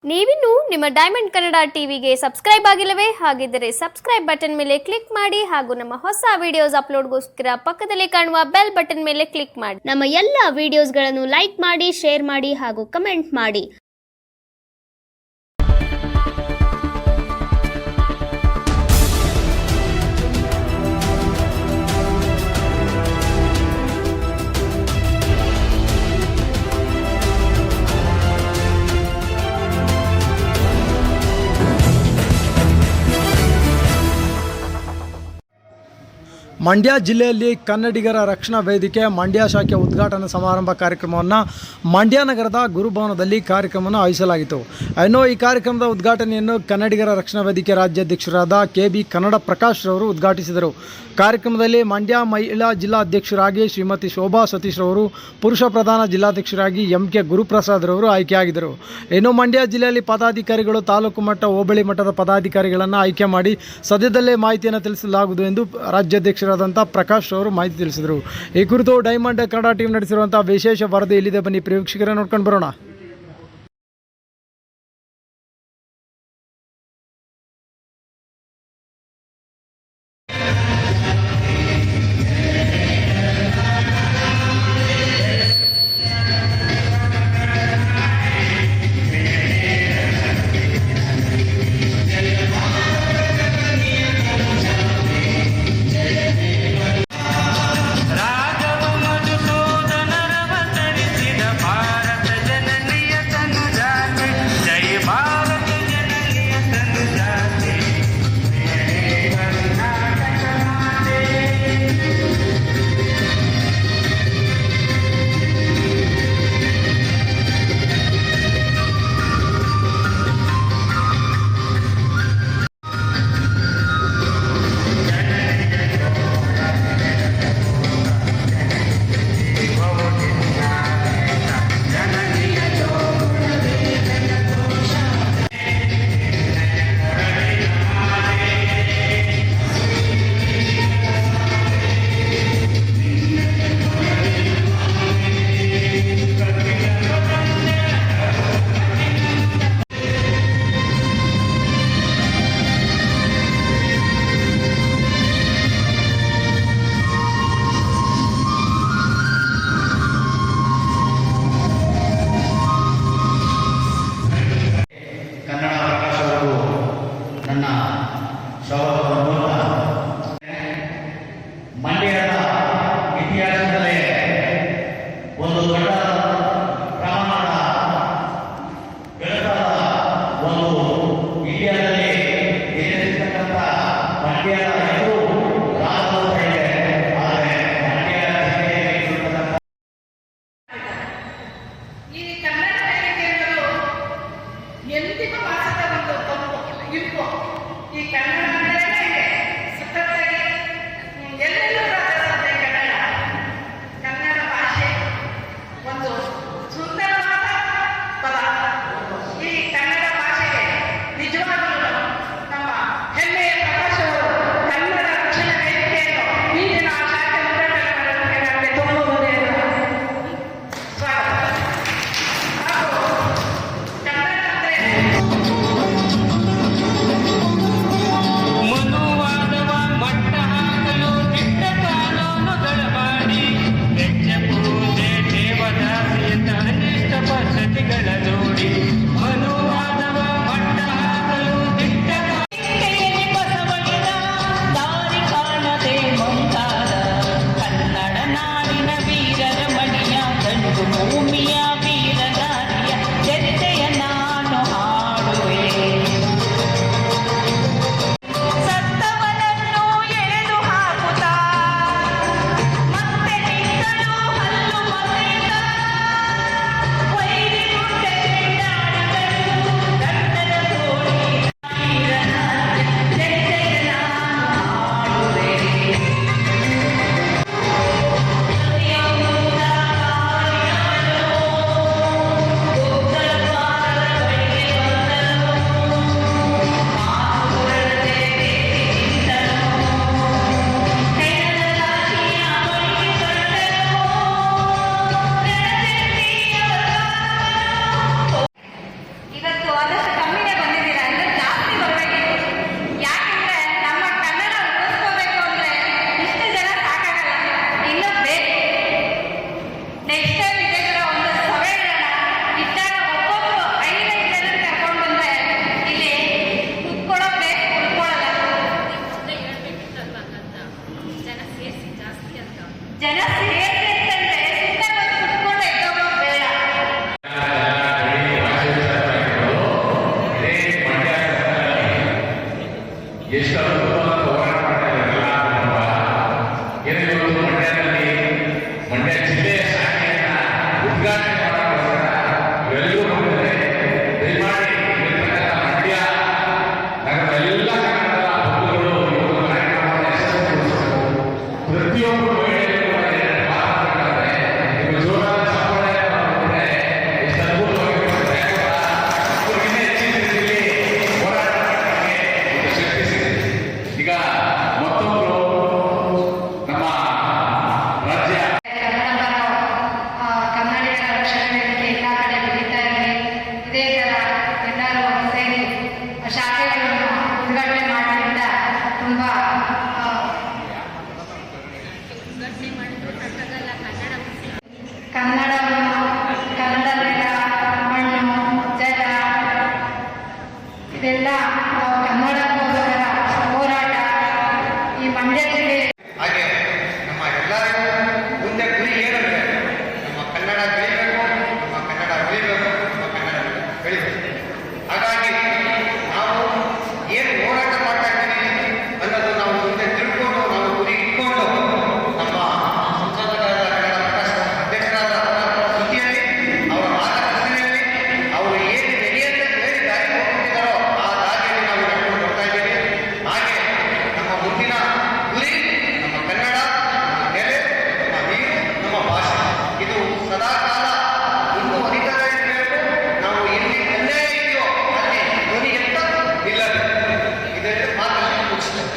ನೀವಿನ್ನು ನಿಮ್ಮ ಡೈಮಂಡ್ ಕನ್ನಡ ಟಿವಿಗೆ ಸಬ್ಸ್ಕ್ರೈಬ್ ಆಗಿಲ್ಲವೇ? ಹಾಗಿದ್ದರೆ ಸಬ್ಸ್ಕ್ರೈಬ್ ಬಟನ್ ಮೇಲೆ ಕ್ಲಿಕ್ ಮಾಡಿ ಹಾಗೂ ನಮ್ಮ ಹೊಸ ವಿಡಿಯೋಸ್ ಅಪ್ಲೋಡ್ಗೋಸ್ಕರ ಪಕ್ಕದಲ್ಲಿ ಕಾಣುವ ಬೆಲ್ ಬಟನ್ ಮೇಲೆ ಕ್ಲಿಕ್ ಮಾಡಿ. ನಮ್ಮ ಎಲ್ಲ ವಿಡಿಯೋಸ್ಗಳನ್ನು ಲೈಕ್ ಮಾಡಿ, ಶೇರ್ ಮಾಡಿ ಹಾಗೂ ಕಮೆಂಟ್ ಮಾಡಿ. ಮಂಡ್ಯ ಜಿಲ್ಲೆಯಲ್ಲಿ ಕನ್ನಡಿಗರ ರಕ್ಷಣಾ ವೇದಿಕೆ ಮಂಡ್ಯ ಶಾಖೆ ಉದ್ಘಾಟನಾ ಸಮಾರಂಭ ಕಾರ್ಯಕ್ರಮವನ್ನು ಮಂಡ್ಯ ನಗರದ ಗುರುಭವನದಲ್ಲಿ ಕಾರ್ಯಕ್ರಮವನ್ನು ಆಯೋಜಿಸಲಾಗಿತ್ತು. ಇನ್ನು ಈ ಕಾರ್ಯಕ್ರಮದ ಉದ್ಘಾಟನೆಯನ್ನು ಕನ್ನಡಿಗರ ರಕ್ಷಣಾ ವೇದಿಕೆ ರಾಜ್ಯಾಧ್ಯಕ್ಷರಾದ KB ಕನ್ನಡ ಪ್ರಕಾಶ್ ರವರು ಉದ್ಘಾಟಿಸಿದರು. ಕಾರ್ಯಕ್ರಮದಲ್ಲಿ ಮಂಡ್ಯ ಮಹಿಳಾ ಜಿಲ್ಲಾ ಅಧ್ಯಕ್ಷರಾಗಿ ಶ್ರೀಮತಿ ಶೋಭಾ ಸತೀಶ್ ರವರು, ಪುರುಷ ಪ್ರಧಾನ ಜಿಲ್ಲಾಧ್ಯಕ್ಷರಾಗಿ MK ಗುರುಪ್ರಸಾದ್ ರವರು ಆಯ್ಕೆಯಾಗಿದ್ದರು. ಇನ್ನು ಮಂಡ್ಯ ಜಿಲ್ಲೆಯಲ್ಲಿ ಪದಾಧಿಕಾರಿಗಳು ತಾಲೂಕು ಮಟ್ಟ, ಹೋಬಳಿ ಮಟ್ಟದ ಪದಾಧಿಕಾರಿಗಳನ್ನು ಆಯ್ಕೆ ಮಾಡಿ ಸದ್ಯದಲ್ಲೇ ಮಾಹಿತಿಯನ್ನು ತಿಳಿಸಲಾಗುವುದು ಎಂದು ರಾಜ್ಯಾಧ್ಯಕ್ಷರಾದಂಥ ಪ್ರಕಾಶ್ ಅವರು ಮಾಹಿತಿ ತಿಳಿಸಿದರು. ಈ ಕುರಿತು ಡೈಮಂಡ್ ಕನ್ನಡ ಟೀಮ್ ನಡೆಸಿರುವಂಥ ವಿಶೇಷ ವರದಿ ಇಲ್ಲಿದೆ, ಬನ್ನಿ ಪ್ರೇಕ್ಷಕರೇ ನೋಡ್ಕೊಂಡು ಬರೋಣ. ಮಂಡ್ಯದ ಇತಿಹಾಸದಲ್ಲೇ ಒಂದು ದೊಡ್ಡ ಪ್ರಮಾಣದ ಬೆಳಕಾದ ಒಂದು ಇಂಡಿಯಾದಲ್ಲಿ ಎದುರಿಸತಕ್ಕಂಥ ಮಂಡ್ಯದ ಹೆಸರು ರಾಜಭವನ ಇದೆ. ಆದರೆ ಮಂಡ್ಯ ಈ ಕನ್ನಡ ವೇದಿಕೆಗಳು ಎಂದಿಗೂ ಭಾಷೆದ ಒಂದು ತಪ್ಪು ಇರ್ಕೋ ಈ ಕನ್ನಡ ಸತತವಾಗಿ ಎಲ್ಲೆಲ್ಲೂ ರಾಜ್ಯದ ಕನ್ನಡ ಭಾಷೆ ಒಂದು ಸುಂದರವಾದ ಪದ. ಈ ಕನ್ನಡ ಭಾಷೆಗೆ ನಿಜವಾಗಲೂ ಇದೆಲ್ಲ ಕನ್ನಡಕ್ಕೋಸ್ಕರ ಹೋರಾಟ ಈ ಮಂಡ್ಯ ಜಿಲ್ಲೆ. ಹಾಗೆ ನಮ್ಮ ಎಲ್ಲರಿಗೂ ಮುಂದೆ ಗುರಿ ಏನಂದ್ರೆ ನಮ್ಮ ಕನ್ನಡ ಬೆಳಿಬೇಕು, ನಮ್ಮ ಕನ್ನಡ ಉಳಿಬೇಕು, ನಮ್ಮ ಕನ್ನಡ ಬೆಳಿಬೇಕು. ಹಾಗಾಗಿ ನಾವು ಏನು ಹೋರಾಟ ಮಾಡ್ತಾ ಇದ್ದೀವಿ ಅನ್ನೋದು ನಾವು ಮುಂದೆ ತಿಳ್ಕೊಂಡು ನಾವು ಗುರಿ ಇಟ್ಕೊಂಡು ನಮ್ಮ ಸಂಸದರಾದ ಕನ್ನಡ ಪ್ರಕಾಶ ಅಧ್ಯಕ್ಷರಾದ ಸುದ್ದಿಯಲ್ಲಿ ಅವರ ಮಾರ್ಗದರ್ಶನದಲ್ಲಿ ಅವರು ಏನು ನಡೆಯಂತೆ ಬೇರೆ ದಾರಿ ಹೋಗ್ತಿದ್ದಾರೋ ಆ ದಾರಿಯಲ್ಲಿ ನಾವು ನಡ್ಕೊಂಡು ಬರ್ತಾ ಇದ್ದೀವಿ. ಹಾಗೆ ನಮ್ಮ ಮುಂದಿನ ಗುರಿ ನಮ್ಮ ಕನ್ನಡ, ನಮ್ಮ ನೆಲೆ, ನಮ್ಮ ನೀರು, ನಮ್ಮ ಭಾಷೆ ಇದು ಸದಾಕಾಲ ಮುಂದುವರಿತಲೇ ಇರಬೇಕು. ನಾವು ಎಲ್ಲಿ ಅನ್ಯಾಯ ಇದೆಯೋ ಅಲ್ಲಿ ಧ್ವನಿ ಎತ್ತ ನಿಲ್ಲಬೇಕು. ಇದೆಲ್ಲ ಮಾತನ್ನು ಮುಗಿಸ್ತೇವೆ.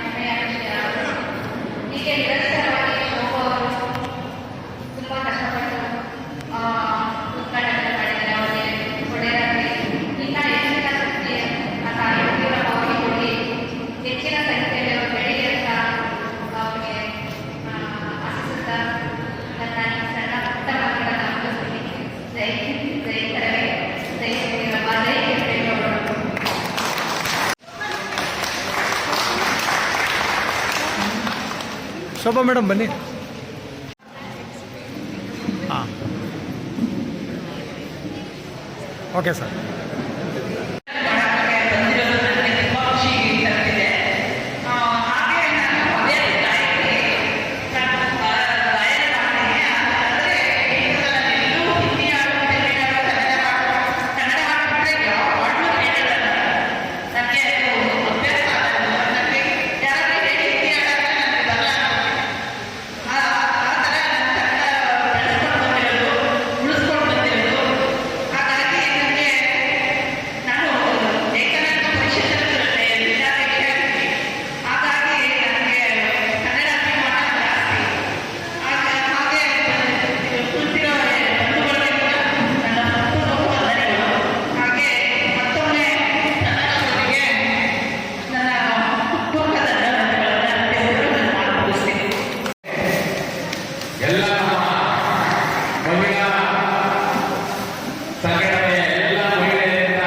ಹೆಮ್ಮೆಯ ವಿಷಯ. ಹೀಗೆ ನಿರಂತರವಾಗಿ ಶೋಭಾ ಅವರು ತುಂಬ ಕಷ್ಟಪಟ್ಟು ಉದ್ಘಾಟನೆ ಮಾಡಿದ್ದಾರೆ. ಅವರಿಗೆ ಒಳ್ಳೆಯದಾಗಲಿ. ಇನ್ನ ಹೆಚ್ಚಿನ ಶಕ್ತಿ ಆ ಕಾರ್ಯಕ್ರಮಗಳ ಭಾವನೆ ಕೊಡಿ, ಹೆಚ್ಚಿನ ಸಂಖ್ಯೆಯಲ್ಲಿ ಅವರು ಬೆಳೀಲಿ ಅಂತ ಅವರಿಗೆ ಆಶಿಸುತ್ತಾ ನನ್ನ ಈ ಸಣ್ಣ ಪುಟ್ಟ ಮಾತುಗಳನ್ನು ಮುಗಿಸ್ತೀನಿ. ಜೈ ಹಿಂದ್, ಜೈ ಕನ್ನಡ, ಜೈ ಶ್ರೀರಾಮ, ಜೈ ಕೆಂಪೇಗೌಡರು. ಶೋಭಾ ಮೇಡಮ್ ಬನ್ನಿ. ಹಾಂ, ಓಕೆ ಸರ್. ಬಂದಿರೋದು ನನಗೆ ತುಂಬ ಖುಷಿ ತರುತ್ತಿದೆ. ಹಾಗೆ ನಾನು ಅದೇ ತಾಯಿಗೆ ನಾನು ಗಾಯನ ಮಾಡ್ತೀನಿ. ಅಂದರೆ ಎಲ್ಲೂ ಹಿಂದಿ ಹಾಡು, ತೆಲುಗು ಹಾಡು, ಕನ್ನಡ ಹಾಡ್ಬಿಟ್ರೆ ಯಾವ ಹಾಡೂ ಕೇಳಲ್ಲ. ನನಗೆ ಅದು ಅಭ್ಯಾಸ ಆಗೋದು. ನನಗೆ ಯಾರಾದ್ರೂ ಹೇಳಿ ಹಿಂದಿ ಹಾಡಂದ್ರೆ ನನಗೆ ಬರಲ್ಲ ಅನ್ನೋದು. ಆ ಥರ ನನ್ನ ಕನ್ನಡ ಬೆಳೆಸ್ಕೊಂಡು ಬಂದಿರೋದು, ಉಳಿಸ್ಕೊಂಡು ಬಂದಿರೋದು. ಹಾಗಾಗಿ ನನಗೆ ನಾನು ಏಕನಾಥ ಪರಿಷತ್ತಲ್ಲಿ ವಿಚಾರಕಿಯಾಗಿದ್ದೀನಿ. ಹಾಗಾಗಿ ನನಗೆ ಕನ್ನಡ ಅಭಿಮಾನ ಜಾಸ್ತಿ. ಹಾಗೆ ಕುಳಿತಿರೋ ಬಂಧುಗಳಿಗೂ ನನ್ನ ಹುಟ್ಟುಹಬ್ಬ ವಂದನೆಗಳು. ಹಾಗೆ ಮತ್ತೊಮ್ಮೆ ಕನ್ನಡದವರಿಗೆ ನನ್ನ ಹುಟ್ಟುಹಬ್ಬದ ಧನ್ಯವಾದಗಳನ್ನು ದೇವರನ್ನು ನಾನು ಮುಗಿಸ್ತೀನಿ. ಎಲ್ಲ ನಮ್ಮ ಮಹಿಳಾ ಸಂಘಟನೆಯ ಎಲ್ಲ ಮಹಿಳೆಯರಿಂದ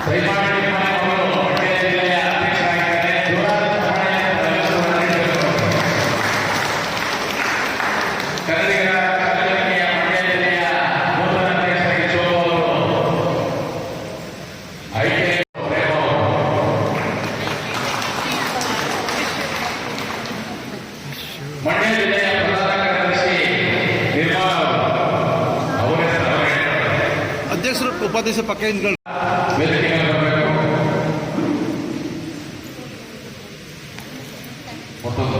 ದಯಮಾಡಿ ನಿಮ್ಮ ಅವರು ಮಂಡ್ಯ ಜಿಲ್ಲೆಯ ಅಧ್ಯಕ್ಷರಾಗಿದ್ದಾರೆ. ಜೋರಾದ ಚಪ್ಪಾಳೆಯನ್ನು ನೀಡಬೇಕು. ಕನ್ನಡಿಗರ ಕನ್ನಡಿಗರ ಮಂಡ್ಯ ಜಿಲ್ಲೆಯ ನೂತನ ಅಧ್ಯಕ್ಷರಾಗಿ ಶೋಭಾ ಅವರು ಐಕೆ ಮಂಡ್ಯ ಜಿಲ್ಲೆಯ ಪ್ರಧಾನ ಕಾರ್ಯದರ್ಶಿ ನಿರ್ಮಾಣ ಅವರ ಅಧ್ಯಕ್ಷರು ಉಪಾಧ್ಯಕ್ಷ ಪಕ್ಕ ಹಿಂದ್ಗಳು. ವೇದಿಕೆಗೆ ಬರಬೇಕು. ಮತ್ತೊಂದು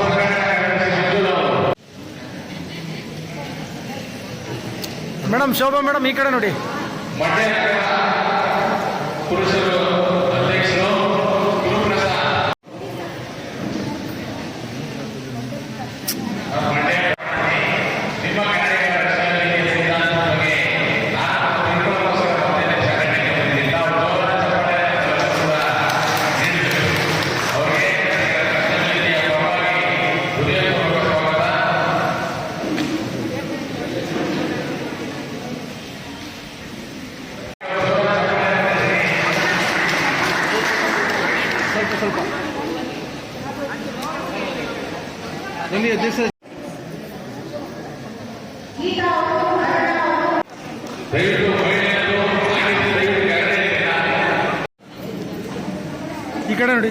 ಸಂಘಟನಾ ಕಾರ್ಯದರ್ಶಿ ಮಂಜುಳ ಅವರು. ಮೇಡಮ್ ಶೋಭಾ ಮೇಡಮ್ ಈ ಕಡೆ ನೋಡಿ. ಮಂಡ್ಯ ನಗರ ಪುರುಷರು ಅಧ್ಯಕ್ಷರು ಗುರುಪ್ರಸಾದ್. ಮಂಡ್ಯ ನಿಮ್ಮ ಕಾರ್ಯಗಳ ರಕ್ಷಣೆಗೆ ಸಿದ್ಧಾಂತದ ಬಗ್ಗೆ ನಾನು ತಿಳ್ಕೊಳ್ಳೋಸ್ಕರ ಮೊದಲನೇ ಸಂಘಟನೆಗೆ ಬಂದಿದ್ದ ಗೌರವ ಚಪ್ಪಾಳೆಯನ್ನು ಕೂಡ ನೀಡಬೇಕು. ಅವರಿಗೆ ಕೃಷ್ಣವೇದಿಯ ಪರವಾಗಿ ಹೃದಯಪೂರ್ವಕ ಸ್ವಾಗತ. ಸ್ವಲ್ಪ ಬನ್ನಿ ಅಧ್ಯಕ್ಷ. ದಯವಿಟ್ಟು ಮಹಿಳೆಯರು ದಯವಿಟ್ಟು ಈ ಕಡೆ ನೋಡಿ.